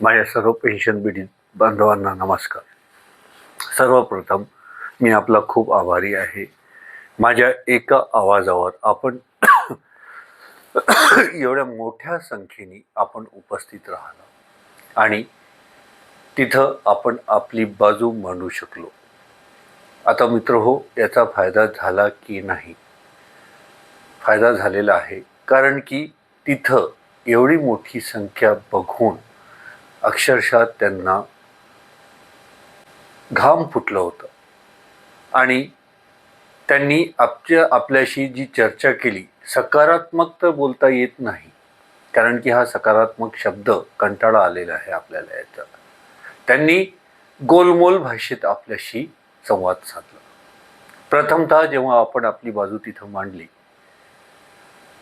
माझ्या सर्व पेन्शन पीडित बांधवांना नमस्कार. सर्वप्रथम मी आपला खूप आभारी आहे. माझ्या एका आवाजावर आपण एवढ्या मोठ्या संख्येने आपण उपस्थित राहिला आणि तिथं आपण आपली बाजू मांडू शकलो. आता मित्रहो, याचा फायदा झाला की नाही? फायदा झालेला आहे, कारण की तिथं एवढी मोठी संख्या बघून अक्षरशः त्यांना घाम फुटलं होतं आणि त्यांनी आपल्याशी जी चर्चा केली, सकारात्मक तर बोलता येत नाही, कारण की हा सकारात्मक शब्द कंटाळा आलेला आहे आपल्याला याचा. त्यांनी गोलमोल भाषेत आपल्याशी संवाद साधला. प्रथमतः जेव्हा आपण आपली बाजू तिथं मांडली,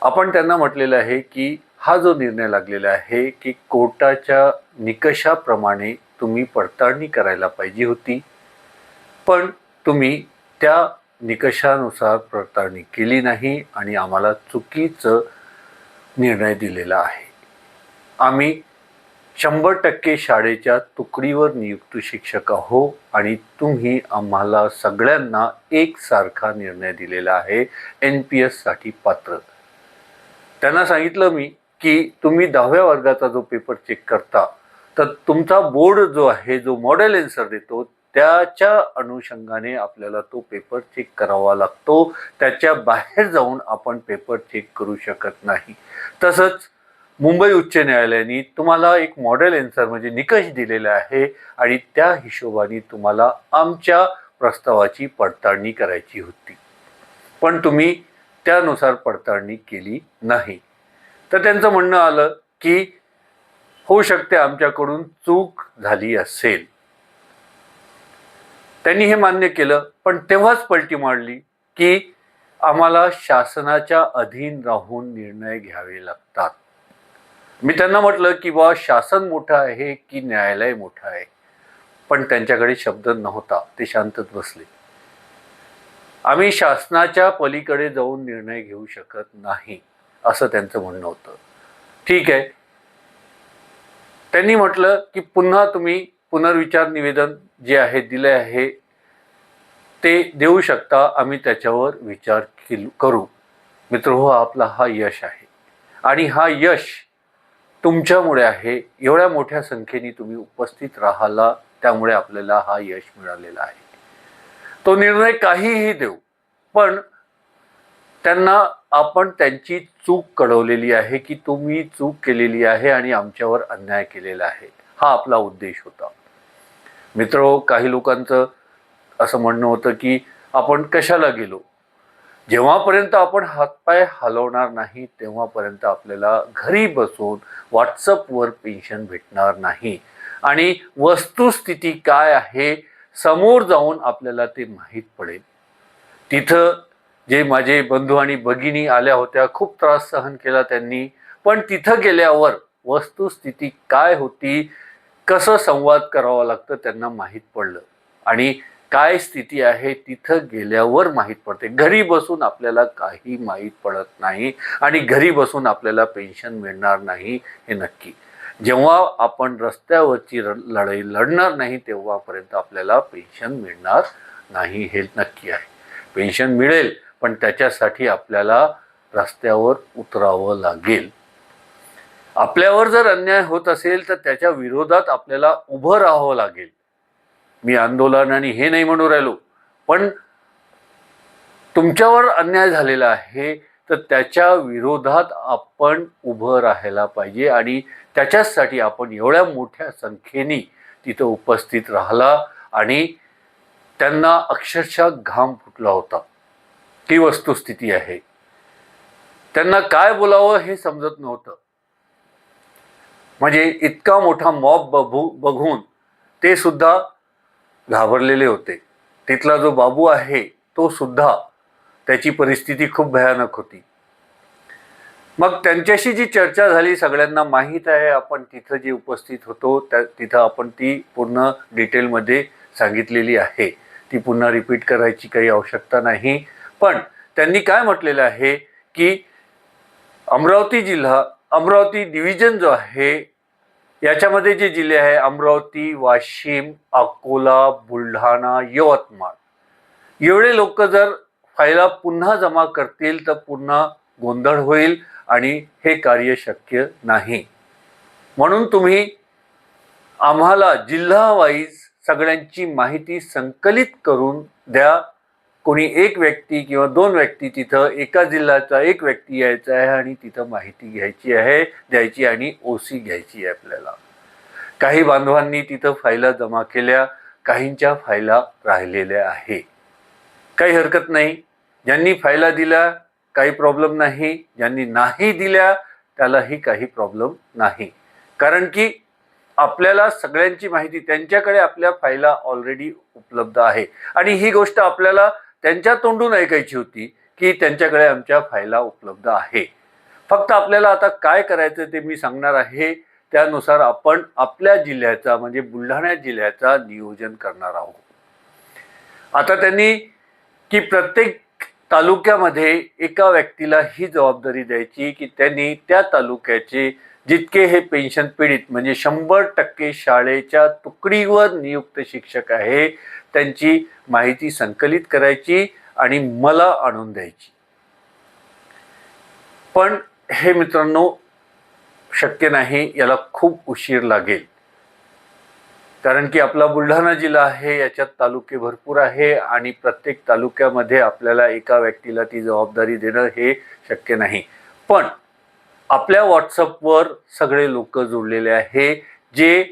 आपण त्यांना म्हटलेलं आहे की हा जो निर्णय लागलेला आहे की कोर्टाच्या निकषाप्रमाणे तुम्ही पडताळणी करायला पाहिजे होती, पण तुम्ही त्या निकषानुसार पडताळणी केली नाही आणि आम्हाला चुकीचं निर्णय दिलेला आहे. आम्ही 100% शाळेच्या तुकडीवर नियुक्त शिक्षक आहो आणि तुम्ही आम्हाला सगळ्यांना एकसारखा निर्णय दिलेला आहे NPS साठी पात्र. त्यांना सांगितलं मी की तुम्ही 10व्या वर्गाचा जो पेपर चेक करता, तर तुमचा बोर्ड जो आहे, जो मॉडेल आन्सर देतो, त्याच्या अनुषंगाने आपल्याला तो पेपर चेक करावा लागतो. त्याच्या बाहेर जाऊन आपण पेपर चेक करू शकत नाही. तसंच मुंबई उच्च न्यायालयाने तुम्हाला एक मॉडेल आन्सर म्हणजे निकष दिलेला आहे आणि त्या हिशोबाने तुम्हाला आमच्या प्रस्तावाची पडताळणी करायची होती, पण तुम्ही त्यानुसार पडताळणी केली नाही. तर त्यांचं म्हणणं आलं की होऊ शकते आमच्याकडून चूक झाली असेल. त्यांनी हे मान्य केलं, पण तेव्हाच पलटी मारली की आम्हाला शासनाच्या अधीन राहून निर्णय घ्यावे लागतात. मी त्यांना म्हटलं की बा, शासन मोठं आहे की न्यायालय मोठं आहे, पण त्यांच्याकडे शब्द नव्हता. ते शांतच बसले. आम्ही शासनाच्या पलीकडे जाऊन निर्णय घेऊ शकत नाही, असं त्यांचं म्हणणं होतं. ठीक आहे. त्यांनी म्हटलं की पुन्हा तुम्ही पुनर्विचार निवेदन जे आहे दिले आहे ते देऊ शकता, आम्ही त्याच्यावर विचार करू. मित्रहो, आपला हा यश आहे आणि हा यश तुमच्यामुळे आहे. एवढ्या मोठ्या संख्येने तुम्ही उपस्थित राहिला, त्यामुळे आपल्याला हा यश मिळालेला आहे. तो निर्णय काहीही देऊ, पण त्यांना आपण त्यांची चूक कळवलेली आहे की तुम्ही चूक केलेली आहे आणि आमच्यावर अन्याय केलेला आहे. हा आपला उद्देश होता. मित्रो, काही लोकांचं असं म्हणणं होतं की आपण कशाला गेलो. जेव्हापर्यंत आपण हातपाय हलवणार नाही, तेव्हापर्यंत आपल्याला घरी बसून व्हॉट्सअपवर पेन्शन भेटणार नाही आणि वस्तुस्थिती काय आहे समोर जाऊन आपल्याला ते माहीत पडेल. तिथं जे माझे बंधू आणि भगिनी आल्या होत्या, खूप त्रास सहन केला त्यांनी, पण तिथं गेल्यावर वस्तुस्थिती काय होती, कसं संवाद करावा लागतं त्यांना माहीत पडलं आणि काय स्थिती आहे तिथं गेल्यावर माहीत पडते. घरी बसून आपल्याला काही माहीत पडत नाही आणि घरी बसून आपल्याला पेन्शन मिळणार नाही हे नक्की. जेव्हा आपण रस्त्यावरची लढाई लढणार नाही, तेव्हापर्यंत आपल्याला पेन्शन मिळणार नाही हे नक्की आहे. पेन्शन मिळेल, पण त्याच्यासाठी आपल्याला रस्त्यावर उतरावं लागेल. आपल्यावर जर अन्याय होत असेल तर त्याच्या विरोधात आपल्याला उभं राहावं लागेल. मी आंदोलनाने हे नाही म्हणू राहिलो, पण तुमच्यावर अन्याय झालेला आहे तर त्याच्या विरोधात आपण उभं राहायला पाहिजे आणि त्याच्यासाठी आपण एवढ्या मोठ्या संख्येने तिथं उपस्थित राहिला आणि त्यांना अक्षरशः घाम फुटला होता. ती वस्तुस्थिती आहे. त्यांना काय बोलावं हे समजत नव्हतं. म्हणजे इतका मोठा मॉब बघून ते सुद्धा घाबरलेले होते. तिथला जो बाबू आहे तो सुद्धा, त्याची परिस्थिती खूप भयानक होती. मग त्यांच्याशी जी चर्चा झाली, सगळ्यांना माहीत आहे. आपण तिथं जे उपस्थित होतो तिथं आपण ती पूर्ण डिटेलमध्ये सांगितलेली आहे. ती पुन्हा रिपीट करायची काही आवश्यकता नाही. पण त्यांनी काय म्हटलेलं आहे की अमरावती जिल्हा, अमरावती डिव्हिजन जो आहे याच्यामध्ये जे जिल्हे आहे अमरावती, वाशिम, अकोला, बुलढाणा, यवतमाळ, एवढे लोक जर फायला पुन्हा जमा करतील तर पुन्हा गोंधळ होईल आणि हे कार्य शक्य नाही. म्हणून तुम्ही आम्हाला जिल्हा वाईज सगळ्यांची माहिती संकलित करून द्या. कोणी एक व्यक्ती किंवा 2 व्यक्ती तिथं एका जिल्ह्याचा एक व्यक्ती यायचा आहे आणि तिथं माहिती घ्यायची आहे, द्यायची आणि ओसी घ्यायची आहे आपल्याला. काही बांधवांनी तिथं फायला जमा केल्या, काहींच्या फायला राहिलेल्या आहे. काही हरकत नाही. ज्यांनी फायला दिल्या काही प्रॉब्लेम नाही, ज्यांनी नाही दिल्या त्यालाही काही प्रॉब्लेम नाही. कारण की आपल्याला सगळ्यांची माहिती त्यांच्याकडे आपल्या फायला ऑलरेडी उपलब्ध आहे आणि ही गोष्ट आपल्याला त्यांच्या तोंडून ऐकायची होती की त्यांच्याकडे आमच्या फायला उपलब्ध आहे. फक्त आपल्याला आता काय करायचं ते मी सांगणार आहे. त्यानुसार आपण आपल्या जिल्ह्याचा म्हणजे बुलढाणा जिल्ह्याचा नियोजन करणार आहोत. आता त्यांनी की प्रत्येक तालुक्यामध्ये एका व्यक्तीला ही जबाबदारी द्यायची की त्यांनी त्या तालुक्याचे जितके हे पेन्शन पीडित म्हणजे 100% शाळेच्या तुकडीवर नियुक्त शिक्षक आहे त्यांची माहिती संकलित करायची आणि मला आणून द्यायची. पण हे मित्रांनो शक्य नाही, याला खूप उशीर लागेल. कारण की आपला बुलढाणा जिल्हा आहे, याच्यात तालुके भरपूर आहे आणि प्रत्येक तालुक्यामध्ये आपल्याला एका व्यक्तीला ती जबाबदारी देणं हे शक्य नाही. पण आपल्या व्हॉट्सअपवर सगळे लोक जोडलेले आहे जे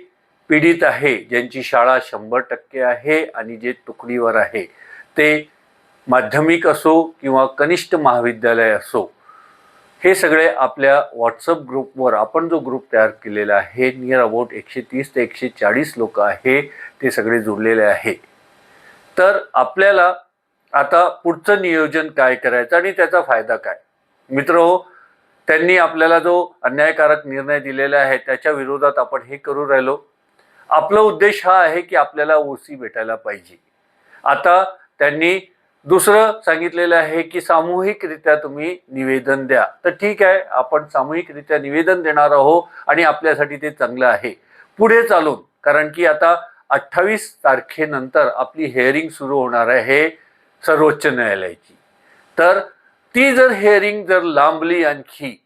पीडित आहे, ज्यांची शाळा 100% आहे आणि जे तुकडीवर आहे, ते माध्यमिक असो किंवा कनिष्ठ महाविद्यालय असो, हे सगळे आपल्या व्हॉट्सअप ग्रुपवर आपण जो ग्रुप तयार केलेला आहे नियर अबाउट 130 ते 140 लोक आहे ते सगळे जोडलेले आहे. तर आपल्याला आता पुढचं नियोजन काय करायचं आणि त्याचा फायदा काय. मित्रहो, त्यांनी आपल्याला जो अन्यायकारक निर्णय दिलेला आहे त्याच्या विरोधात आपण हे करू राहिलो. आपला उद्देश हा आहे की आपल्याला ओसी भेटायला पाहिजे. आता त्यांनी दुसरं सांगितलेलं आहे की सामूहिकरित्या तुम्ही निवेदन द्या. तर ठीक आहे, आपण सामूहिकरित्या निवेदन देणार आहोत आणि आपल्यासाठी ते चांगलं आहे पुढे चालून. कारण की आता 28 तारखेनंतर आपली हेअरिंग सुरू होणार आहे सर्वोच्च न्यायालयाची. तर ती जर हेअरिंग जर लांबली आणखी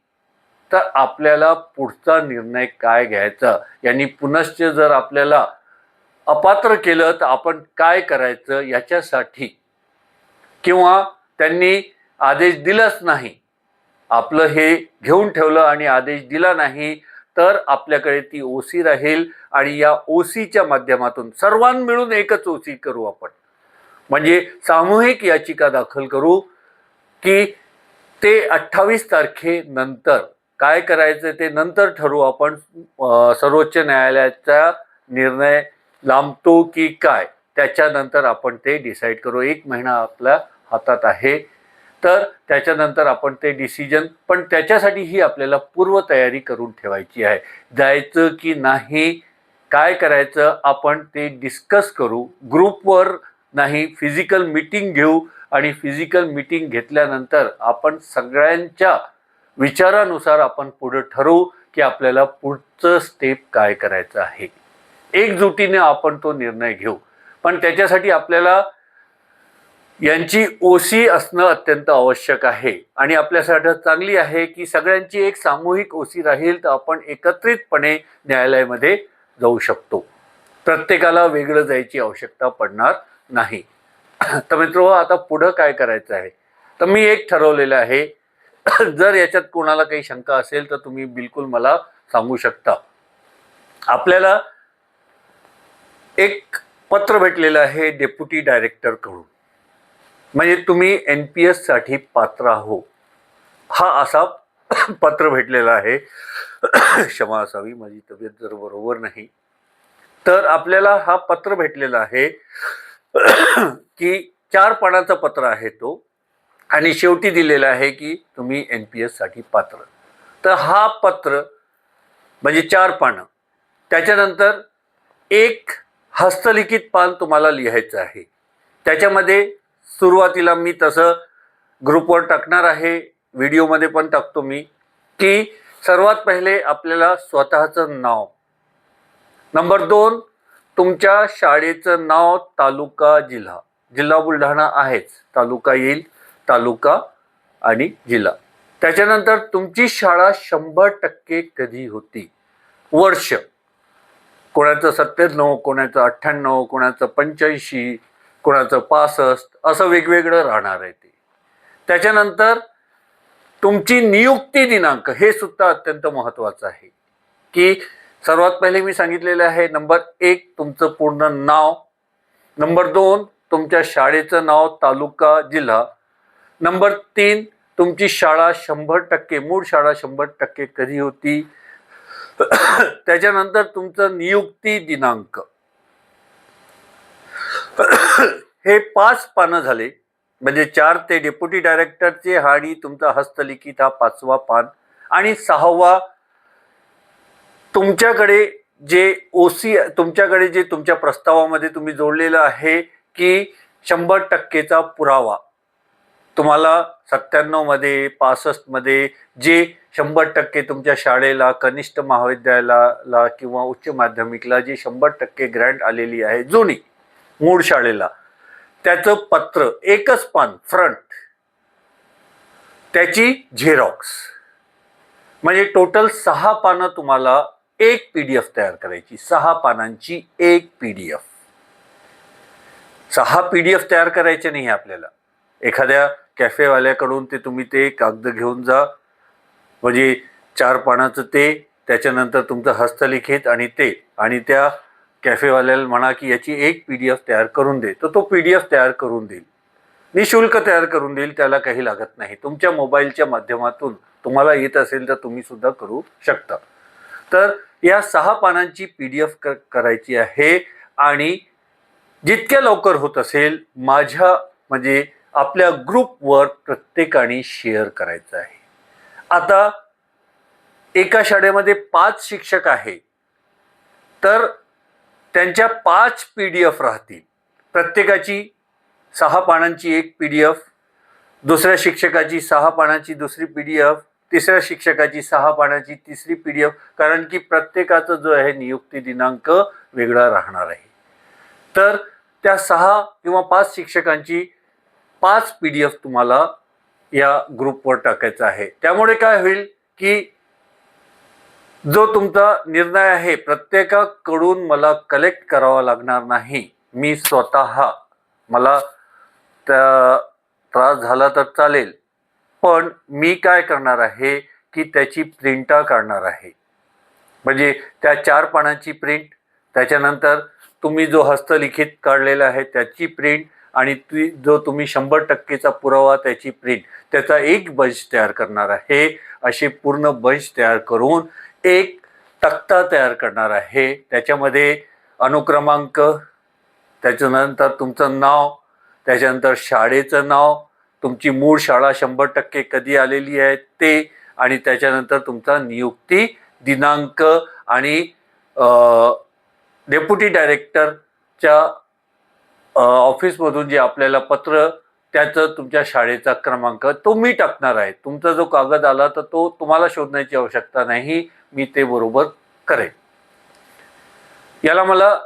तर आपल्याला पुढचा निर्णय काय घ्यायचा, यांनी पुनश्च जर आपल्याला अपात्र केलं तर आपण काय करायचं याच्यासाठी, किंवा त्यांनी आदेश दिलाच नाही, आपलं हे घेऊन ठेवलं आणि आदेश दिला नाही, तर आपल्याकडे ती ओसी राहील आणि या ओसीच्या माध्यमातून सर्वांनी मिळून एकच ओसी करू आपण. म्हणजे सामूहिक याचिका दाखल करू की ते 28 तारखेनंतर काय करायचं ते नंतर ठरवू आपण. सर्वोच्च न्यायालयाचा निर्णय लांबतो की काय त्याच्यानंतर आपण ते डिसाईड करू. 1 महिना आपल्या हातात आहे, तर त्याच्यानंतर आपण ते डिसिजन, पण त्याच्यासाठी ही आपल्याला पूर्वतयारी करून ठेवायची आहे. जायचं की नाही, काय करायचं आपण ते डिस्कस करू ग्रुपवर, नाही फिजिकल मीटिंग घेऊ आणि फिजिकल मीटिंग घेतल्यानंतर आपण सगळ्यांच्या विचारानुसार आपण पुढे ठरवू की आपल्याला पुढचं स्टेप काय करायचं आहे. एकजुटीने आपण तो निर्णय घेऊ. पण त्याच्यासाठी आपल्याला यांची ओसी असणं अत्यंत आवश्यक आहे आणि आपल्यासाठी चांगली आहे की सगळ्यांची एक सामूहिक ओसी राहील तर आपण एकत्रितपणे न्यायालयामध्ये जाऊ शकतो. प्रत्येकाला वेगळं जायची आवश्यकता पडणार नाही. तर मित्रो, आता पुढं काय करायचं आहे तर मी एक ठरवलेलं आहे. जर याच्यात कोणाला काही शंका असेल तर तुम्ही बिलकुल मला सांगू शकता. आपल्याला एक पत्र भेटलेलं आहे डेप्युटी डायरेक्टर कडून, म्हणजे तुम्ही NPS साठी पात्र आहो हा असा पत्र भेटलेला आहे. क्षमा असावी, माझी तब्येत जर बरोबर नाही. तर आपल्याला हा पत्र भेटलेला आहे की 4 पानाचं पत्र आहे तो, आणि शेवटी दिलेला आहे की तुम्ही NPS साठी पात्र. तर हा पत्र म्हणजे 4 पानं, त्याच्यानंतर एक हस्तलिखित पान तुम्हाला लिहायचं आहे. त्याच्यामध्ये सुरुवातीला मी तसं ग्रुपवर टाकणार आहे, व्हिडिओमध्ये पण टाकतो मी, की सर्वात पहिले आपल्याला स्वतःचं नाव, नंबर 2, तुमच्या शाळेचं नाव, तालुका, जिल्हा. जिल्हा बुलढाणा आहेच, तालुका येईल, तालुका आणि जिल्हा. त्याच्यानंतर तुमची शाळा 100% कधी होती, वर्ष. कोणाचं 97, कोणाचं 98, कोणाचं 85, कोणाचं 65, असं वेगवेगळं राहणार आहे ते. त्याच्यानंतर तुमची नियुक्ती दिनांक, हे सुद्धा अत्यंत महत्त्वाचं आहे. की सर्वात पहिले मी सांगितलेलं आहे, नंबर 1 तुमचं पूर्ण नाव, नंबर 2 तुमच्या शाळेचं नाव, तालुका, जिल्हा, नंबर 3 तुमची शाळा 100%, मूळ शाळा 100% कधी होती, त्याच्यानंतर तुमचं नियुक्ती दिनांक. हे 5 पानं झाले. म्हणजे 4 ते डेप्युटी डायरेक्टरचे आणि तुमचा हस्तलिखित हा 5वा पान. आणि 6वा तुमच्याकडे जे ओसी, तुमच्याकडे जे तुमच्या प्रस्तावामध्ये तुम्ही जोडलेलं आहे की 100%चा पुरावा. तुम्हाला 97 मध्ये 65 मध्ये जे 100% तुमच्या शाळेला, कनिष्ठ महाविद्यालयाला किंवा उच्च माध्यमिकला जे 100% ग्रँट आलेली आहे जुनी मूळ शाळेला, त्याचं पत्र, एकच पान फ्रंट, त्याची झेरॉक्स. म्हणजे टोटल 6 पानं तुम्हाला एक PDF तयार करायची. 6 पानांची एक PDF. 6 PDF तयार करायचे नाही आपल्याला. एखाद्या कॅफेवाल्याकडून ते तुम्ही ते कागद घेऊन जा, म्हणजे 4 पानाचं ते, त्याच्यानंतर तुमचं हस्तलिखित आणि ते, आणि त्या कॅफेवाल्याला म्हणा की याची एक PDF तयार करून दे, तर तो PDF तयार करून देईल, निशुल्क तयार करून देईल, त्याला काही लागत नाही. तुमच्या मोबाईलच्या माध्यमातून तुम्हाला येत असेल तर तुम्ही सुद्धा करू शकता. तर या 6 पानांची PDF करायची आहे आणि जितक्या लवकर होत असेल माझ्या म्हणजे आपल्या ग्रुपवर प्रत्येकाने शेअर करायचं आहे. आता एका शाळेमध्ये 5 शिक्षक आहे, तर त्यांच्या 5 PDF राहतील. प्रत्येकाची 6 पानांची एक PDF, दुसऱ्या शिक्षकाची 6 पानांची दुसरी PDF, तिसऱ्या शिक्षकाची 6 पानाची तिसरी PDF, कारण की प्रत्येकाचा जो आहे नियुक्ती दिनांक वेगळा राहणार आहे. तर त्या 6 किंवा 5 शिक्षकांची 5 PDF तुम्हाला या ग्रुपवर टाकायचा आहे. त्यामुळे काय होईल की जो तुमचा निर्णय आहे प्रत्येकाकडून मला कलेक्ट करावा लागणार नाही. मी स्वतः, मला त्रास झाला तर चालेल, पण मी काय करणार आहे की त्याची प्रिंटा काढणार आहे. म्हणजे त्या 4 पानांची प्रिंट, त्याच्यानंतर तुम्ही जो हस्तलिखित काढलेला आहे त्याची प्रिंट, आणि जो तुम्ही 100%चा पुरावा त्याची प्रिंट, त्याचा एक बंच तयार करणार आहे. असे पूर्ण बंच तयार करून एक तक्ता तयार करणार आहे. त्याच्यामध्ये अनुक्रमांक, त्याच्यानंतर तुमचं नाव, त्याच्यानंतर शाळेचं नाव, तुमची मूळ शाळा 100% कधी आलेली आहे ते, आणि त्याच्यानंतर तुमचा नियुक्ती दिनांक, आणि डेप्युटी डायरेक्टरच्या ऑफिसमधून जे आपल्याला पत्र, त्याचं तुमच्या शाळेचा क्रमांक तो मी टाकणार आहे. तुमचा जो कागद आला तर तो तुम्हाला शोधण्याची आवश्यकता नाही, मी ते बरोबर करेन. याला मला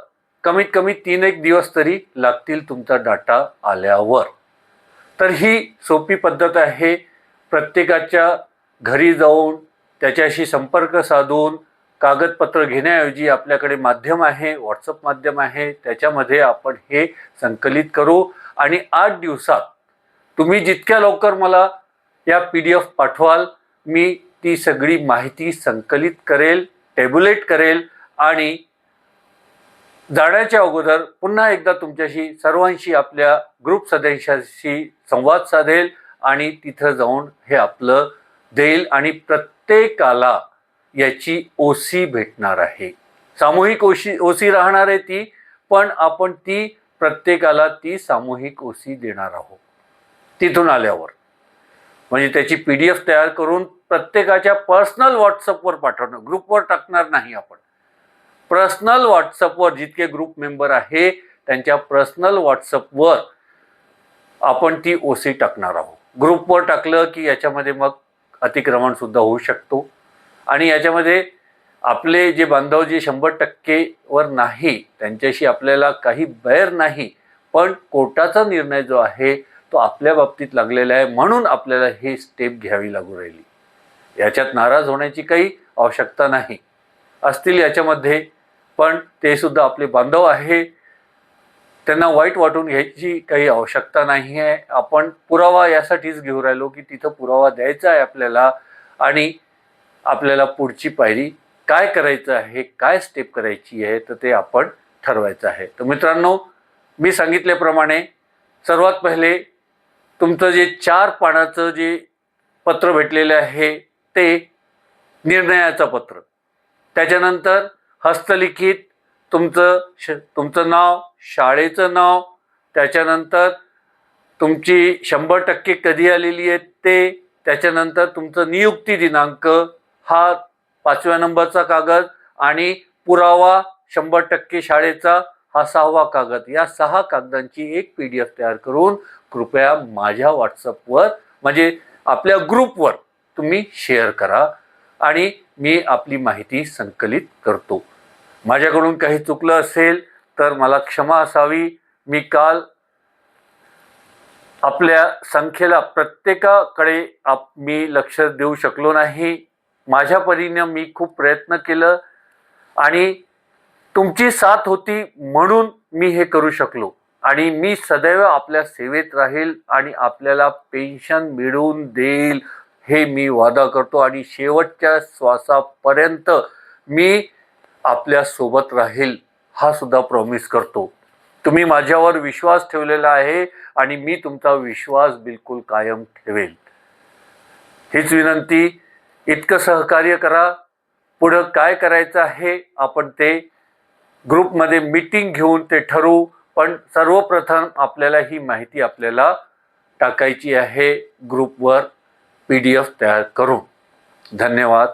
कमीत कमी 3-1 दिवस तरी लागतील तुमचा डाटा आल्यावर. तर ही सोपी पद्धत आहे. प्रत्येकाच्या घरी जाऊन त्याच्याशी संपर्क साधून कागदपत्र घेण्याऐवजी आपल्याकडे माध्यम आहे, व्हॉट्सअप माध्यम आहे, त्याच्यामध्ये आपण हे संकलित करू. आणि 8 दिवसात तुम्ही जितक्या लवकर मला या PDF पाठवाल, मी ती सगळी माहिती संकलित करेल, टेब्युलेट करेल, आणि जाण्याच्या अगोदर पुन्हा एकदा तुमच्याशी, सर्वांशी, आपल्या ग्रुप सदस्यांशी संवाद साधेल आणि तिथं जाऊन हे आपलं देईल. आणि प्रत्येकाला याची OC भेटणार आहे. सामूहिक OC राहणार आहे ती, पण आपण ती प्रत्येकाला ती सामूहिक OC देणार आहोत तिथून आल्यावर. म्हणजे त्याची PDF तयार करून प्रत्येकाच्या पर्सनल व्हॉट्सअपवर पाठवणं, ग्रुपवर टाकणार नाही आपण. पर्सनल व्हॉट्सअपवर जितके ग्रुप मेंबर आहे त्यांच्या पर्सनल व्हॉट्सअपवर आपण ती OC टाकणार आहोत. ग्रुपवर टाकलं की याच्यामध्ये मग अतिक्रमण सुद्धा होऊ शकतो, आणि याच्यामध्ये आपले जे बांधव जे 100% वर नाही त्यांच्याशी आपल्याला काही बैर नाही, पण कोर्टाचा निर्णय जो आहे तो आपल्या बाबतीत लागलेला आहे म्हणून आपल्याला हे स्टेप घ्यावी लागू राहिली. याच्यात नाराज होण्याची काही आवश्यकता नाही. असतील याच्यामध्ये, पण ते सुद्धा आपले बांधव आहे, त्यांना वाईट वाटून घ्यायची काही आवश्यकता नाही आहे. आपण पुरावा यासाठीच घेऊन राहिलो की तिथं पुरावा द्यायचा आहे आपल्याला आणि आपल्याला पुढची पायरी काय करायचं आहे, काय स्टेप करायची आहे तर ते आपण ठरवायचं आहे. तर मित्रांनो, मी सांगितल्याप्रमाणे सर्वात पहिले तुमचं जे 4 पानाचं जे पत्र भेटलेलं आहे ते निर्णयाचं पत्र, त्याच्यानंतर हस्तलिखित तुमचं नाव, शाळेचं नाव, त्याच्यानंतर तुमची 100% कधी आलेली आहे ते, त्याच्यानंतर तुमचं नियुक्ती दिनांक हा 5व्या नंबरचा कागद आणि पुरावा 100% शाळेचा हा 6वा कागद. या 6 कागदांची एक PDF तयार करून कृपया माझ्या व्हॉट्सअपवर म्हणजे आपल्या ग्रुपवर तुम्ही शेअर करा आणि मी आपली माहिती संकलित करतो. माझ्याकडून काही चुकलं असेल तर मला क्षमा असावी. मी काल आपल्या संख्येला प्रत्येकाकडे मी लक्ष देऊ शकलो नाही. माझ्या परीने मी खूप प्रयत्न केलं आणि तुमची साथ होती म्हणून मी हे करू शकलो आणि मी सदैव आपल्या सेवेत राहील आणि आपल्याला पेन्शन मिळवून देईल हे मी वादा करतो आणि शेवटच्या श्वासापर्यंत मी आपल्या सोबत राहील हा सुद्धा प्रॉमिस करतो. तुम्ही माझ्यावर विश्वास ठेवलेला आहे आणि मी तुमचा विश्वास बिलकुल कायम ठेवेल. हीच विनंती. इतकं सहकार्य करा. पुढं काय करायचं आहे आपण ते ग्रुपमध्ये मीटिंग घेऊन ते ठरवू, पण सर्वप्रथम आपल्याला ही माहिती आपल्याला टाकायची आहे ग्रुपवर PDF तयार करून. धन्यवाद.